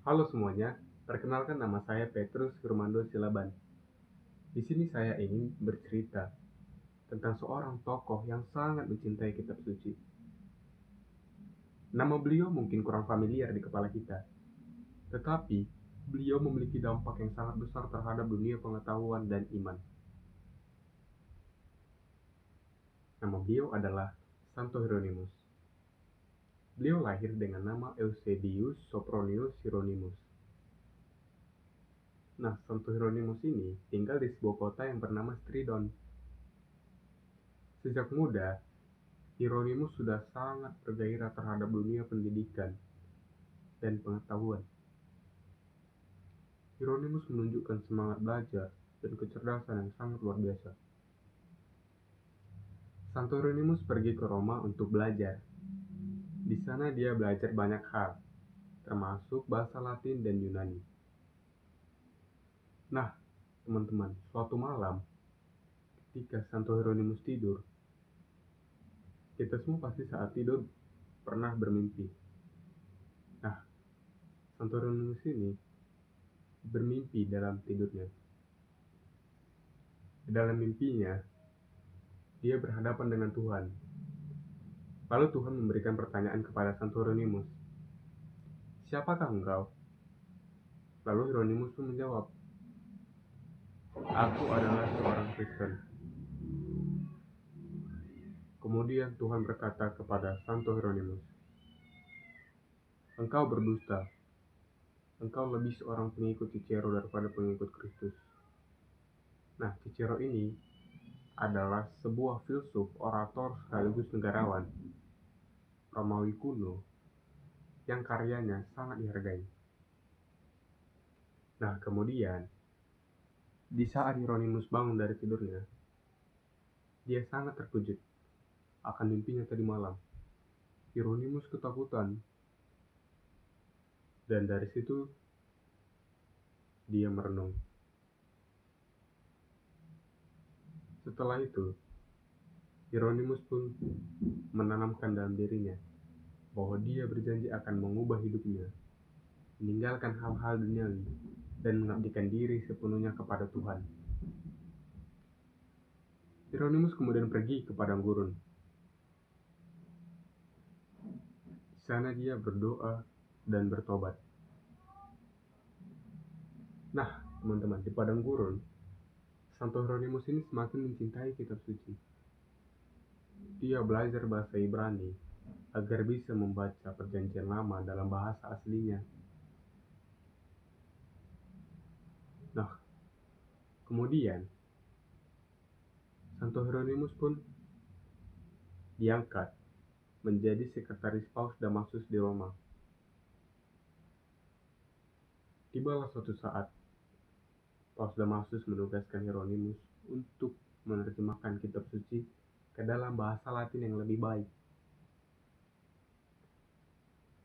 Halo semuanya, perkenalkan nama saya Petrus Firmando Silaban. Di sini saya ingin bercerita tentang seorang tokoh yang sangat mencintai kitab suci. Nama beliau mungkin kurang familiar di kepala kita, tetapi beliau memiliki dampak yang sangat besar terhadap dunia pengetahuan dan iman. Nama beliau adalah Santo Hieronymus. Beliau lahir dengan nama Eusebius Sopronius Hieronymus. Nah, Santo Hieronymus ini tinggal di sebuah kota yang bernama Stridon. Sejak muda, Hieronymus sudah sangat bergairah terhadap dunia pendidikan dan pengetahuan. Hieronymus menunjukkan semangat belajar dan kecerdasan yang sangat luar biasa. Santo Hieronymus pergi ke Roma untuk belajar. Di sana dia belajar banyak hal, termasuk bahasa Latin dan Yunani. Nah, teman-teman, suatu malam ketika Santo Hieronymus tidur, kita semua pasti saat tidur pernah bermimpi. Nah, Santo Hieronymus ini bermimpi dalam tidurnya. Dalam mimpinya, dia berhadapan dengan Tuhan. Lalu Tuhan memberikan pertanyaan kepada Santo Hieronymus, "Siapakah engkau?" Lalu Hieronymus pun menjawab, "Aku adalah seorang Kristen." Kemudian Tuhan berkata kepada Santo Hieronymus, "Engkau berdusta. Engkau lebih seorang pengikut Cicero daripada pengikut Kristus." Nah, Cicero ini adalah sebuah filsuf, orator sekaligus negarawan Romawi kuno yang karyanya sangat dihargai. Nah, kemudian di saat Hieronymus bangun dari tidurnya, dia sangat terkejut akan mimpinya tadi malam. Hieronymus ketakutan, dan dari situ dia merenung. Setelah itu, Hieronymus pun menanamkan dalam dirinya bahwa dia berjanji akan mengubah hidupnya, meninggalkan hal-hal duniawi, dan mengabdikan diri sepenuhnya kepada Tuhan. Hieronymus kemudian pergi ke padang gurun. Di sana dia berdoa dan bertobat. Nah, teman-teman, di padang gurun, Santo Hieronymus ini semakin mencintai kitab suci. Dia belajar bahasa Ibrani agar bisa membaca perjanjian lama dalam bahasa aslinya. Nah, kemudian Santo Hieronymus pun diangkat menjadi sekretaris Paus Damasus di Roma. Tibalah suatu saat, Paus Damasus menugaskan Hieronymus untuk menerjemahkan kitab suci ke dalam bahasa Latin yang lebih baik.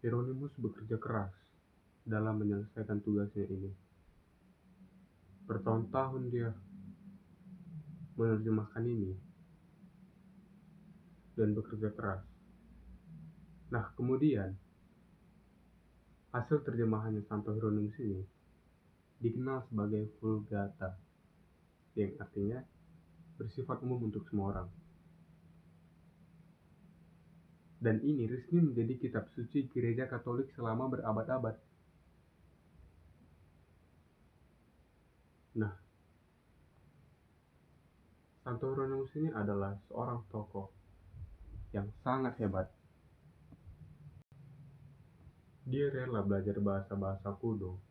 Hieronymus bekerja keras dalam menyelesaikan tugasnya ini. Bertahun-tahun dia menerjemahkan ini dan bekerja keras. Nah, kemudian hasil terjemahannya Santo Hieronymus ini dikenal sebagai Vulgata, yang artinya bersifat umum untuk semua orang. Dan ini resmi menjadi kitab suci Gereja Katolik selama berabad-abad. Nah, Santo Hieronymus ini adalah seorang tokoh yang sangat hebat. Dia rela belajar bahasa-bahasa kuno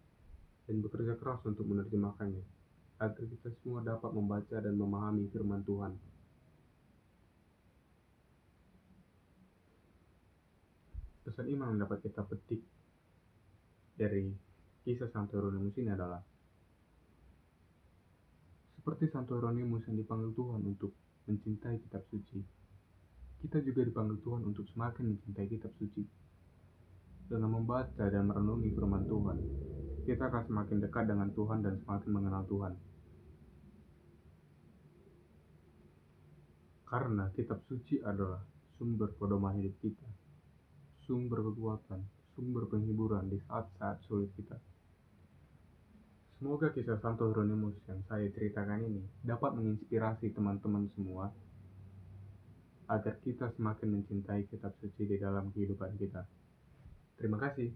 dan bekerja keras untuk menerjemahkannya, agar kita semua dapat membaca dan memahami firman Tuhan. Pesan iman yang dapat kita petik dari kisah Santo Hieronymus ini adalah, seperti Santo Hieronymus yang dipanggil Tuhan untuk mencintai kitab suci, kita juga dipanggil Tuhan untuk semakin mencintai kitab suci. Dengan membaca dan merenungi firman Tuhan, kita akan semakin dekat dengan Tuhan dan semakin mengenal Tuhan. Karena kitab suci adalah sumber pedoman hidup kita, sumber kekuatan, sumber penghiburan di saat-saat sulit kita. Semoga kisah Santo Hieronymus yang saya ceritakan ini dapat menginspirasi teman-teman semua agar kita semakin mencintai kitab suci di dalam kehidupan kita. Terima kasih.